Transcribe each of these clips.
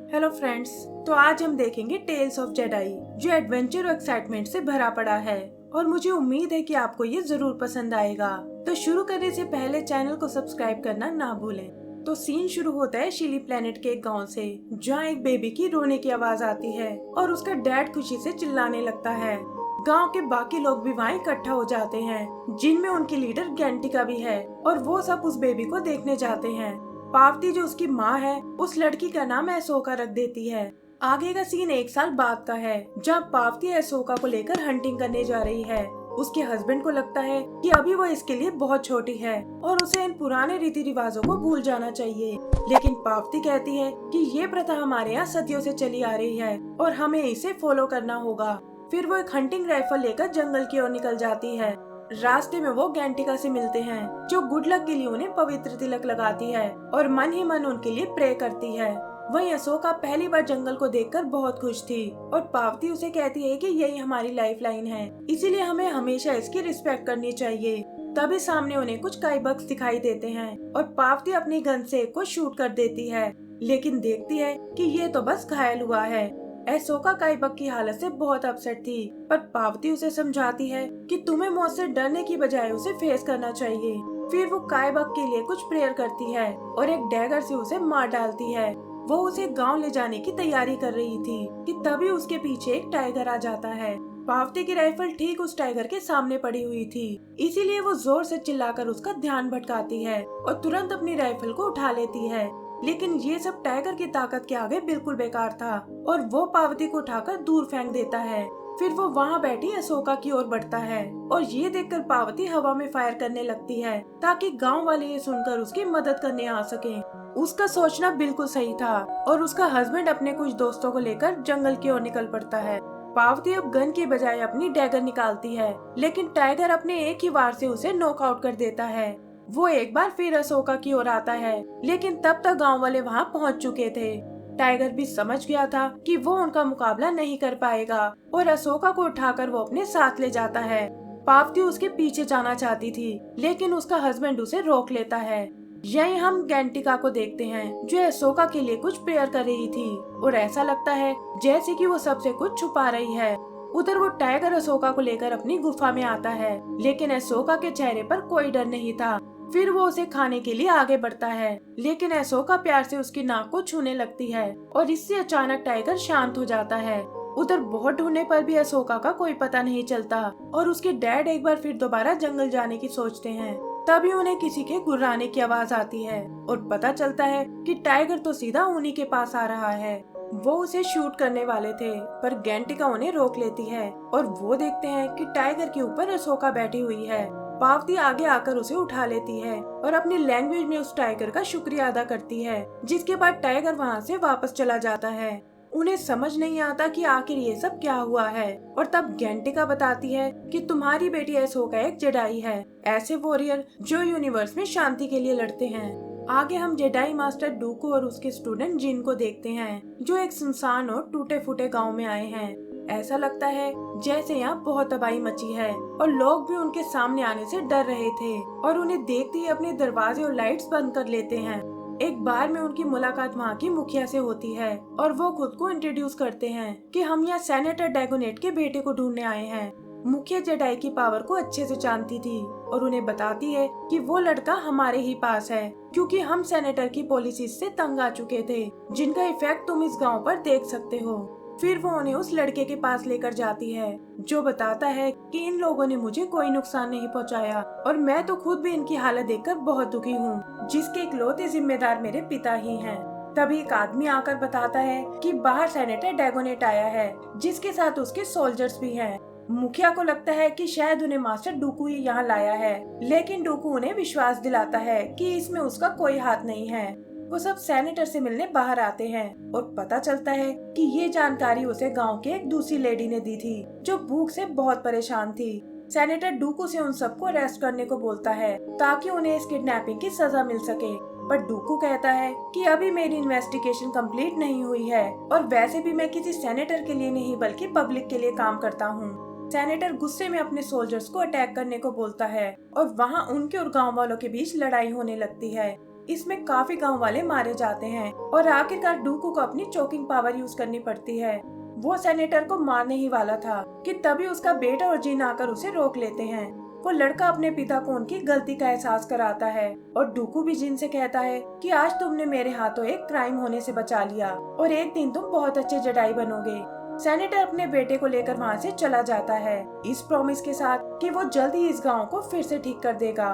Hello friends, तो आज हम देखेंगे टेल्स ऑफ जेडाई, जो एडवेंचर और एक्साइटमेंट से भरा पड़ा है और मुझे उम्मीद है कि आपको ये जरूर पसंद आएगा। तो शुरू करने से पहले चैनल को सब्सक्राइब करना ना भूलें। तो सीन शुरू होता है शिली प्लेनेट के एक गांव से, जहां एक बेबी की रोने की आवाज आती है और उसका डैड खुशी से चिल्लाने लगता है। गांव के बाकी लोग भी वहाँ इकट्ठा हो जाते हैं, जिनमें उनकी लीडर गेंटिका भी है, और वो सब उस बेबी को देखने जाते हैं। पावती जो उसकी माँ है, उस लड़की का नाम अशोका रख देती है। आगे का सीन 1 साल बाद का है, जहाँ पावती अशोका को लेकर हंटिंग करने जा रही है। उसके हस्बैंड को लगता है कि अभी वो इसके लिए बहुत छोटी है और उसे इन पुराने रीति रिवाजों को भूल जाना चाहिए। लेकिन पावती कहती है कि ये प्रथा हमारे यहाँ सदियों से चली आ रही है और हमें इसे फॉलो करना होगा। फिर वो एक हंटिंग राइफल लेकर जंगल की ओर निकल जाती है। रास्ते में वो गेंटिका से मिलते हैं, जो गुड लक के लिए उन्हें पवित्र तिलक लगाती है और मन ही मन उनके लिए प्रे करती है। वहीं अशोका पहली बार जंगल को देखकर बहुत खुश थी और पावती उसे कहती है कि यही हमारी लाइफ लाइन है, इसीलिए हमें हमेशा इसकी रिस्पेक्ट करनी चाहिए। तभी सामने उन्हें कुछ काईबक्स दिखाई देते हैं और पावती अपनी गन से एक को शूट कर देती है, लेकिन देखती है कि ये तो बस घायल हुआ है। अशोका काईबक की हालत से बहुत अपसेट थी, पर पावती उसे समझाती है कि तुम्हें मौत से डरने की बजाय उसे फेस करना चाहिए। फिर वो काईबक के लिए कुछ प्रेयर करती है और एक डैगर से उसे मार डालती है। वो उसे गांव ले जाने की तैयारी कर रही थी कि तभी उसके पीछे एक टाइगर आ जाता है। पावती की राइफल ठीक उस टाइगर के सामने पड़ी हुई थी, इसीलिए वो जोर से चिल्लाकर उसका ध्यान भटकाती है और तुरंत अपनी राइफल को उठा लेती है। लेकिन ये सब टाइगर की ताकत के आगे बिल्कुल बेकार था और वो पावती को उठाकर दूर फेंक देता है। फिर वो वहाँ बैठी अशोका की ओर बढ़ता है और ये देखकर पावती हवा में फायर करने लगती है, ताकि गांव वाले ये सुनकर उसकी मदद करने आ सकें। उसका सोचना बिल्कुल सही था और उसका हस्बैंड अपने कुछ दोस्तों को लेकर जंगल की ओर निकल पड़ता है। पावती अब गन के बजाय अपनी डैगर निकालती है, लेकिन टाइगर अपने एक ही वार से उसे नॉकआउट कर देता है। वो एक बार फिर अशोका की ओर आता है, लेकिन तब तक गांव वाले वहां पहुंच चुके थे। टाइगर भी समझ गया था कि वो उनका मुकाबला नहीं कर पाएगा और अशोका को उठाकर वो अपने साथ ले जाता है। पावती उसके पीछे जाना चाहती थी, लेकिन उसका हस्बैंड उसे रोक लेता है। यही हम गेंटिका को देखते हैं, जो अशोका के लिए कुछ प्रेयर कर रही थी और ऐसा लगता है जैसे कि वो सबसे कुछ छुपा रही है। उधर वो टाइगर अशोका को लेकर अपनी गुफा में आता है, लेकिन अशोका के चेहरे पर कोई डर नहीं था। फिर वो उसे खाने के लिए आगे बढ़ता है, लेकिन अशोका प्यार से उसकी नाक को छूने लगती है और इससे अचानक टाइगर शांत हो जाता है। उधर बहुत ढूंढने पर भी अशोका का कोई पता नहीं चलता और उसके डैड एक बार फिर दोबारा जंगल जाने की सोचते हैं। तभी उन्हें किसी के गुर्राने की आवाज आती है और पता चलता है कि टाइगर तो सीधा उन्हीं के पास आ रहा है। वो उसे शूट करने वाले थे, पर गेंटिका उन्हें रोक लेती है और वो देखते हैं कि टाइगर के ऊपर अशोका बैठी हुई है। पावती आगे आकर उसे उठा लेती है और अपनी लैंग्वेज में उस टाइगर का शुक्रिया अदा करती है, जिसके बाद टाइगर वहाँ से वापस चला जाता है। उन्हें समझ नहीं आता कि आखिर ये सब क्या हुआ है और तब गेंटिका बताती है कि तुम्हारी बेटी अशोका एक जेडाई है, ऐसे वॉरियर जो यूनिवर्स में शांति के लिए लड़ते हैं। आगे हम जेडाई मास्टर डूकू और उसके स्टूडेंट जिन को देखते हैं, जो एक सुनसान और टूटे फूटे गांव में आए हैं। ऐसा लगता है जैसे यहाँ बहुत तबाही मची है और लोग भी उनके सामने आने से डर रहे थे और उन्हें देखते ही अपने दरवाजे और लाइट्स बंद कर लेते हैं। एक बार में उनकी मुलाकात वहाँ की मुखिया से होती है और वो खुद को इंट्रोड्यूस करते हैं कि हम यहाँ सेनेटर डैगोनेट के बेटे को ढूंढने आए हैं। मुखिया जेडाई की पावर को अच्छे से जानती थी और उन्हें बताती है कि वो लड़का हमारे ही पास है, क्योंकि हम सेनेटर की पॉलिसीज से तंग आ चुके थे, जिनका इफेक्ट तुम इस गांव पर देख सकते हो। फिर वो उन्हें उस लड़के के पास लेकर जाती है, जो बताता है कि इन लोगों ने मुझे कोई नुकसान नहीं पहुंचाया और मैं तो खुद भी इनकी हालत देखकर बहुत दुखी हूँ, जिसके इकलौते जिम्मेदार मेरे पिता ही हैं। तभी एक आदमी आकर बताता है कि बाहर सेनेटर डैगोनेट आया है, जिसके साथ उसके सोल्जर्स भी हैं। मुखिया को लगता है कि शायद उन्हें मास्टर डूकू ही यहाँ लाया है, लेकिन डूकू उन्हें विश्वास दिलाता है कि इसमें उसका कोई हाथ नहीं है। वो सब सेनेटर से मिलने बाहर आते हैं और पता चलता है कि ये जानकारी उसे गांव के एक दूसरी लेडी ने दी थी, जो भूख से बहुत परेशान थी। सेनेटर डूकू से उन सबको अरेस्ट करने को बोलता है, ताकि उन्हें इस किडनैपिंग की सजा मिल सके। पर डूकू कहता है कि अभी मेरी इन्वेस्टिगेशन कंप्लीट नहीं हुई है और वैसे भी मैं किसी सेनेटर के लिए नहीं बल्कि पब्लिक के लिए काम करता हूँ। सेनेटर गुस्से में अपने सोल्जर्स को अटैक करने को बोलता है और वहाँ उनके और गांव वालों के बीच लड़ाई होने लगती है। इसमें काफी गांव वाले मारे जाते हैं और आखिरकार डूकू को अपनी चोकिंग पावर यूज करनी पड़ती है। वो सेनेटर को मारने ही वाला था कि तभी उसका बेटा और जिन आकर उसे रोक लेते हैं। वो लड़का अपने पिता को उनकी गलती का एहसास कराता है और डूकू भी जिन से कहता है कि आज तुमने मेरे हाथों एक क्राइम होने से बचा लिया और एक दिन तुम बहुत अच्छे जेडाई बनोगे। सेनेटर अपने बेटे को लेकर वहाँ से चला जाता है, इस प्रॉमिस के साथ कि वो जल्द ही इस गांव को फिर से ठीक कर देगा।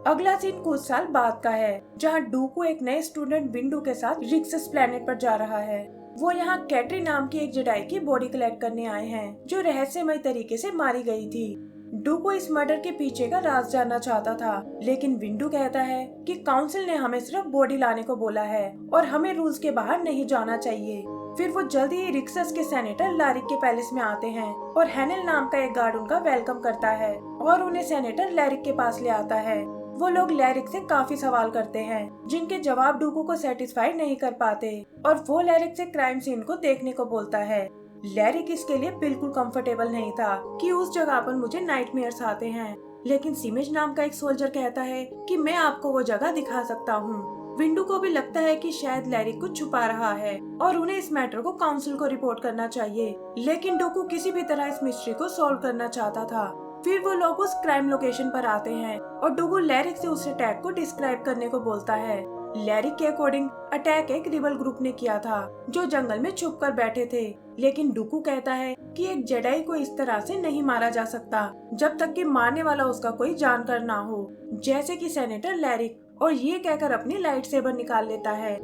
अगला सीन कुछ साल बाद का है, जहाँ डूकू एक नए स्टूडेंट विंडू के साथ रिक्सस प्लेनेट पर जा रहा है। वो यहाँ कैटरी नाम की एक जेडाई की बॉडी कलेक्ट करने आए हैं, जो रहस्यमय तरीके से मारी गई थी। डूकू इस मर्डर के पीछे का राज जानना चाहता था, लेकिन विंडू कहता है कि काउंसिल ने हमें सिर्फ बॉडी लाने को बोला है और हमें रूल्स के बाहर नहीं जाना चाहिए। फिर वो जल्दी ही रिक्सस के सेनेटर लैरिक के पैलेस में आते हैं और हैनेल नाम का एक गार्ड उनका वेलकम करता है और उन्हें सेनेटर लैरिक के पास ले आता है। वो लोग लैरिक से काफी सवाल करते हैं, जिनके जवाब डूकू को सेटिस्फाई नहीं कर पाते और वो लैरिक से क्राइम सीन को देखने को बोलता है। लैरिक इसके लिए बिल्कुल कंफर्टेबल नहीं था कि उस जगह पर मुझे नाइटमेयर्स आते हैं, लेकिन सिमेज नाम का एक सोल्जर कहता है कि मैं आपको वो जगह दिखा सकता हूँ। विंडू को भी लगता है कि शायद लैरिक कुछ छुपा रहा है और उन्हें इस मैटर को काउंसिल को रिपोर्ट करना चाहिए, लेकिन डूकू किसी भी तरह इस मिस्ट्री को सॉल्व करना चाहता था। फिर वो लोग उस क्राइम लोकेशन पर आते हैं और डूकू लैरिक से उस अटैक को डिस्क्राइब करने को बोलता है। लैरिक के अकॉर्डिंग अटैक एक रिबल ग्रुप ने किया था जो जंगल में छुप कर बैठे थे, लेकिन डूकू कहता है कि एक जेडाई को इस तरह से नहीं मारा जा सकता जब तक कि मारने वाला उसका कोई जानकार ना हो, जैसे कि सेनेटर लैरिक, और ये कहकर अपनी लाइट सेबर निकाल लेता है।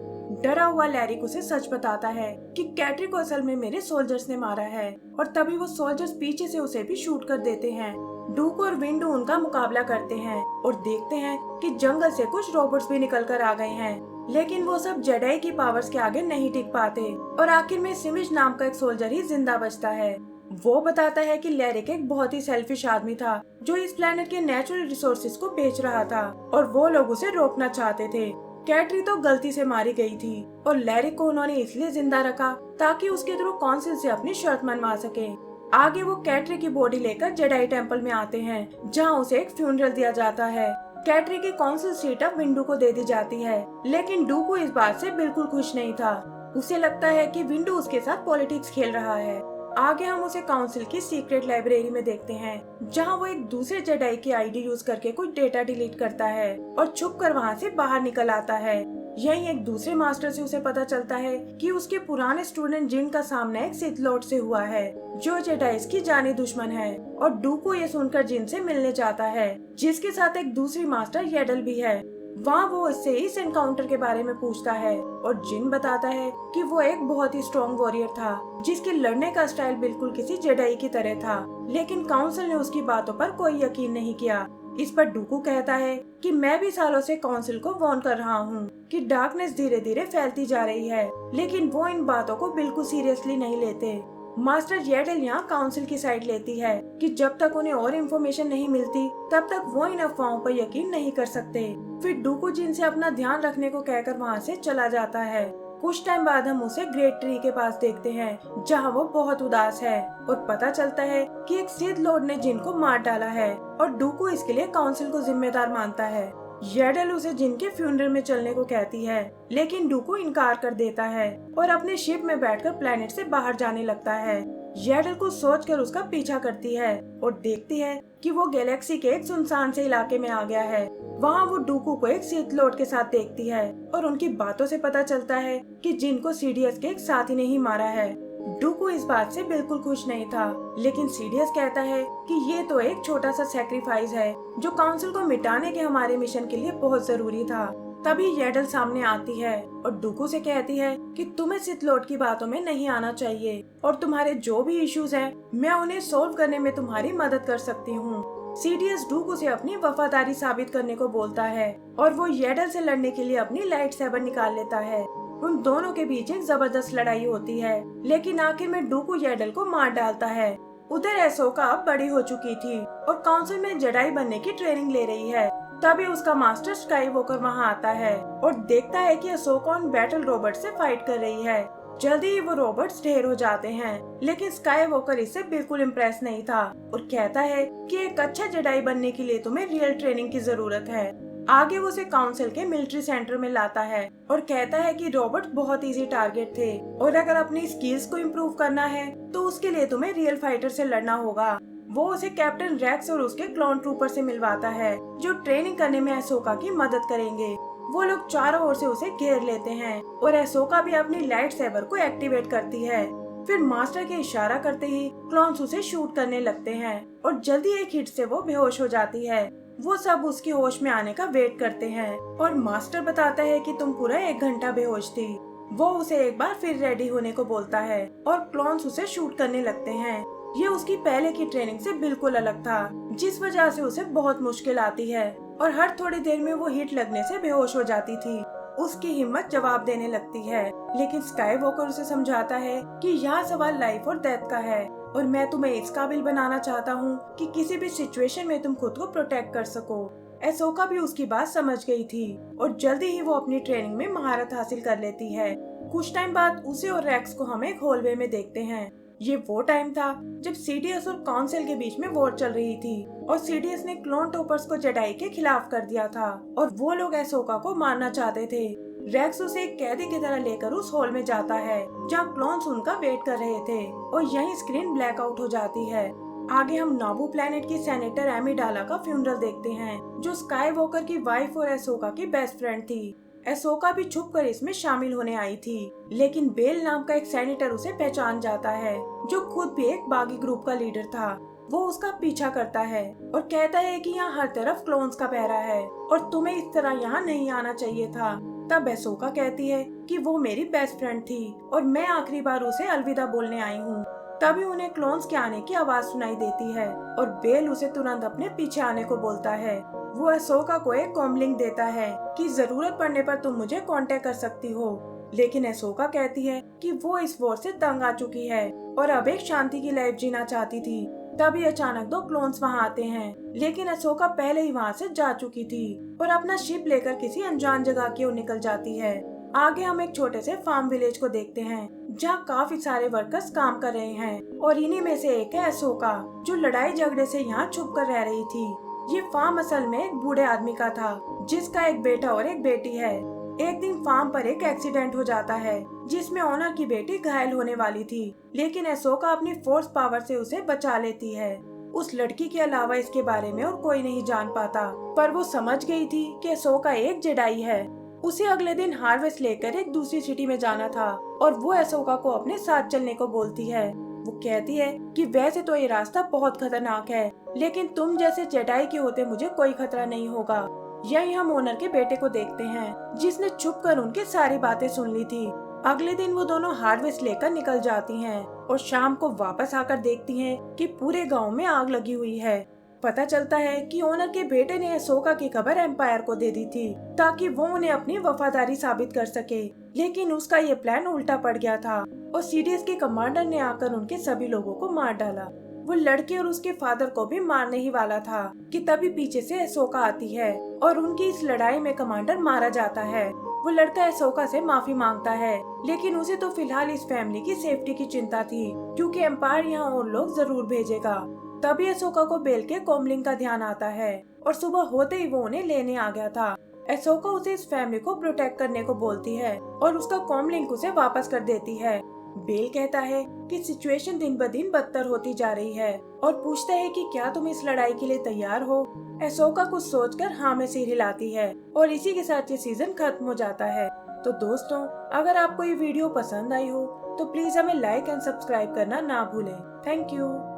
डरा हुआ लैरिक उसे सच बताता है कि कैटरी को असल में मेरे सोल्जर्स ने मारा है और तभी वो सोल्जर्स पीछे से उसे भी शूट कर देते हैं। डूकू और विंडू उनका मुकाबला करते हैं और देखते हैं कि जंगल से कुछ रोबोट्स भी निकल कर आ गए हैं, लेकिन वो सब जेडाई की पावर्स के आगे नहीं टिक पाते और आखिर में सिमिज नाम का एक सोल्जर ही जिंदा बचता है। वो बताता है कि लैरिक एक बहुत ही सेल्फिश आदमी था जो इस प्लेनेट के नेचुरल रिसोर्सेज को बेच रहा था और वो लोग उसे रोकना चाहते थे। कैटरी तो गलती से मारी गई थी और लैरिक को उन्होंने इसलिए जिंदा रखा ताकि उसके थ्रू काउंसिल से अपनी शर्त मनवा सके। आगे वो कैटरी की बॉडी लेकर जेडाई टेम्पल में आते हैं, जहाँ उसे एक फ्यूनरल दिया जाता है। कैटरी की काउंसिल सीट अब विंडू को दे दी जाती है, लेकिन डूकू इस बात से बिल्कुल खुश नहीं था। उसे लगता है कि विंडू उसके साथ पॉलिटिक्स खेल रहा है। आगे हम उसे काउंसिल की सीक्रेट लाइब्रेरी में देखते हैं, जहां वो एक दूसरे जेडाई की आईडी यूज करके कुछ डेटा डिलीट करता है और छुप कर वहां से बाहर निकल आता है। यही एक दूसरे मास्टर से उसे पता चलता है कि उसके पुराने स्टूडेंट जिन का सामना एक सिथ लॉर्ड से हुआ है, जो जेडाइस की जानी दुश्मन है, और डूकू ये सुनकर जिन से मिलने जाता है, जिसके साथ एक दूसरी मास्टर येडल भी है। वहाँ वो उससे इस एनकाउंटर के बारे में पूछता है और जिन बताता है कि वो एक बहुत ही स्ट्रॉन्ग वॉरियर था जिसके लड़ने का स्टाइल बिल्कुल किसी जेडाई की तरह था, लेकिन काउंसिल ने उसकी बातों पर कोई यकीन नहीं किया। इस पर डूकू कहता है कि मैं भी सालों से काउंसिल को वार्न कर रहा हूँ कि डार्कनेस धीरे धीरे फैलती जा रही है, लेकिन वो इन बातों को बिल्कुल सीरियसली नहीं लेते। मास्टर येडल यहाँ काउंसिल की साइड लेती है कि जब तक उन्हें और इन्फॉर्मेशन नहीं मिलती तब तक वो इन अफवाहों पर यकीन नहीं कर सकते। फिर डूकू जिन से अपना ध्यान रखने को कहकर वहाँ से चला जाता है। कुछ टाइम बाद हम उसे ग्रेट ट्री के पास देखते हैं, जहाँ वो बहुत उदास है और पता चलता है कि एक सिथ लॉर्ड ने जिन को मार डाला है और डूकू इसके लिए काउंसिल को जिम्मेदार मानता है। येडल उसे जिन के फ्यूनरल में चलने को कहती है, लेकिन डूकू इनकार कर देता है और अपने शिप में बैठकर प्लेनेट से बाहर जाने लगता है। येडल को सोचकर उसका पीछा करती है और देखती है कि वो गैलेक्सी के एक सुनसान से इलाके में आ गया है। वहाँ वो डूकू को एक सिथ लॉर्ड के साथ देखती है और उनकी बातों से पता चलता है कि जिन को सीडीएस के एक साथी ने ही मारा है। डूकू इस बात से बिल्कुल खुश नहीं था, लेकिन सीडीएस कहता है कि ये तो एक छोटा सा सैक्रिफाइस है जो काउंसिल को मिटाने के हमारे मिशन के लिए बहुत जरूरी था। तभी येडल सामने आती है और डूकू से कहती है कि तुम्हें सिथ लॉर्ड की बातों में नहीं आना चाहिए और तुम्हारे जो भी इश्यूज हैं, मैं उन्हें सोल्व करने में तुम्हारी मदद कर सकती हूँ। सीडीएस डूकू से अपनी वफादारी साबित करने को बोलता है और वो येडल से लड़ने के लिए अपनी लाइट सेबर निकाल लेता है। उन दोनों के बीच एक जबरदस्त लड़ाई होती है, लेकिन आखिर में डूकू येडल को मार डालता है। उधर अशोका अब बड़ी हो चुकी थी और काउंसिल में जेडाई बनने की ट्रेनिंग ले रही है। तभी उसका मास्टर स्काई वॉकर वहाँ आता है और देखता है कि अशोका उन बैटल रोबोट से फाइट कर रही है। जल्दी ही वो रोबोट्स ढेर हो जाते हैं, लेकिन स्काई वॉकर इससे बिल्कुल इम्प्रेस नहीं था और कहता है कि एक अच्छा जेडाई बनने के लिए तुम्हें रियल ट्रेनिंग की जरूरत है। आगे वो उसे काउंसिल के मिलिट्री सेंटर में लाता है और कहता है कि रॉबर्ट बहुत इजी टारगेट थे और अगर अपनी स्किल्स को इम्प्रूव करना है तो उसके लिए तुम्हें रियल फाइटर से लड़ना होगा। वो उसे कैप्टन रेक्स और उसके क्लोन ट्रूपर से मिलवाता है जो ट्रेनिंग करने में अहसोका की मदद करेंगे। वो लोग चारों ओर से उसे घेर लेते हैं और अहसोका भी अपनी लाइट सेबर को एक्टिवेट करती है। फिर मास्टर के इशारा करते ही क्लोन्स उसे शूट करने लगते हैं और जल्दी एक हिट से वो बेहोश हो जाती है। वो सब उसके होश में आने का वेट करते हैं और मास्टर बताता है कि तुम पूरा 1 घंटा बेहोश थी। वो उसे एक बार फिर रेडी होने को बोलता है और क्लोन्स उसे शूट करने लगते हैं। ये उसकी पहले की ट्रेनिंग से बिल्कुल अलग था, जिस वजह से उसे बहुत मुश्किल आती है और हर थोड़ी देर में वो हिट लगने से बेहोश हो जाती थी। उसकी हिम्मत जवाब देने लगती है, लेकिन स्काई वॉकर उसे समझाता है कि यहाँ सवाल लाइफ और डेथ का है और मैं तुम्हें इस काबिल बनाना चाहता हूँ कि किसी भी सिचुएशन में तुम खुद को प्रोटेक्ट कर सको। अहसोका भी उसकी बात समझ गई थी और जल्दी ही वो अपनी ट्रेनिंग में महारत हासिल कर लेती है। कुछ टाइम बाद उसे और रेक्स को हम एक हॉलवे में देखते हैं। ये वो टाइम था जब सीडीएस और काउंसिल के बीच में वॉर चल रही थी और सीडीएस ने क्लोन टॉपर्स को जेडाई के खिलाफ कर दिया था और वो लोग अहसोका को मारना चाहते थे। रेक्स उसे एक कैदी की तरह लेकर उस हॉल में जाता है जहाँ क्लोन्स उनका वेट कर रहे थे और यहीं स्क्रीन ब्लैकआउट हो जाती है। आगे हम नाबू प्लेनेट की सेनेटर एमिडाला का फ्यूनरल देखते हैं जो स्काई वॉकर की वाइफ और अहसोका की बेस्ट फ्रेंड थी। अहसोका भी छुपकर इसमें शामिल होने आई थी, लेकिन बेल नाम का एक सेनेटर उसे पहचान जाता है जो खुद भी एक बागी ग्रुप का लीडर था। वो उसका पीछा करता है और कहता है कि यहाँ हर तरफ क्लोन्स का पहरा है और तुम्हें इस तरह यहाँ नहीं आना चाहिए था। तब अहसोका कहती है कि वो मेरी बेस्ट फ्रेंड थी और मैं आखिरी बार उसे अलविदा बोलने आई हूँ। तभी उन्हें क्लोन्स के आने की आवाज सुनाई देती है और बेल उसे तुरंत अपने पीछे आने को बोलता है। वो अहसोका को एक कॉमलिंग देता है कि जरूरत पड़ने पर तुम मुझे कांटेक्ट कर सकती हो, लेकिन अहसोका कहती है कि वो इस वॉर से तंग आ चुकी है और अब एक शांति की लाइफ जीना चाहती थी। तभी अचानक 2 क्लोन्स वहाँ आते हैं, लेकिन अहसोका पहले ही वहाँ से जा चुकी थी और अपना शिप लेकर किसी अनजान जगह की ओर निकल जाती है। आगे हम एक छोटे से फार्म विलेज को देखते हैं जहाँ काफी सारे वर्कर्स काम कर रहे हैं और इन्हीं में से एक है अहसोका जो लड़ाई झगड़े से यहाँ छुप कर रह रही थी। ये फार्म असल में एक बूढ़े आदमी का था जिसका एक बेटा और एक बेटी है। एक दिन फार्म पर एक एक्सीडेंट हो जाता है जिसमें ओनर की बेटी घायल होने वाली थी, लेकिन अहसोका अपनी फोर्स पावर से उसे बचा लेती है। उस लड़की के अलावा इसके बारे में और कोई नहीं जान पाता, पर वो समझ गई थी कि अहसोका एक जेडाई है। उसे अगले दिन हार्वेस्ट लेकर एक दूसरी सिटी में जाना था और वो अहसोका को अपने साथ चलने को बोलती है। वो कहती है कि वैसे तो ये रास्ता बहुत खतरनाक है, लेकिन तुम जैसे जेडाई के होते मुझे कोई खतरा नहीं होगा। यही हम ओनर के बेटे को देखते हैं जिसने छुपकर उनकी सारी बातें सुन ली थी। अगले दिन वो दोनों हार्वेस्ट लेकर निकल जाती हैं और शाम को वापस आकर देखती हैं कि पूरे गांव में आग लगी हुई है। पता चलता है कि ओनर के बेटे ने अहसोका की खबर एम्पायर को दे दी थी ताकि वो उन्हें अपनी वफादारी साबित कर सके, लेकिन उसका ये प्लान उल्टा पड़ गया था और सीडीएस के कमांडर ने आकर उनके सभी लोगों को मार डाला। वो लड़के और उसके फादर को भी मारने ही वाला था कि तभी पीछे से अहसोका आती है और उनकी इस लड़ाई में कमांडर मारा जाता है। वो लड़का अहसोका से माफी मांगता है, लेकिन उसे तो फिलहाल इस फैमिली की सेफ्टी की चिंता थी क्योंकि एम्पायर यहाँ और लोग जरूर भेजेगा। तभी अहसोका को बेल के कॉमलिंग का ध्यान आता है और सुबह होते ही वो उन्हें लेने आ गया था। अहसोका उसे इस फैमिली को प्रोटेक्ट करने को बोलती है और उसका कॉमलिंग उसे वापस कर देती है। बेल कहता है कि सिचुएशन दिन ब दिन बदतर होती जा रही है और पूछता है कि क्या तुम इस लड़ाई के लिए तैयार हो। अहसोका कुछ सोचकर हाँ में सिर हिलाती है और इसी के साथ ये सीजन खत्म हो जाता है। तो दोस्तों, अगर आपको ये वीडियो पसंद आई हो तो प्लीज हमें लाइक एंड सब्सक्राइब करना ना भूलें। Thank you.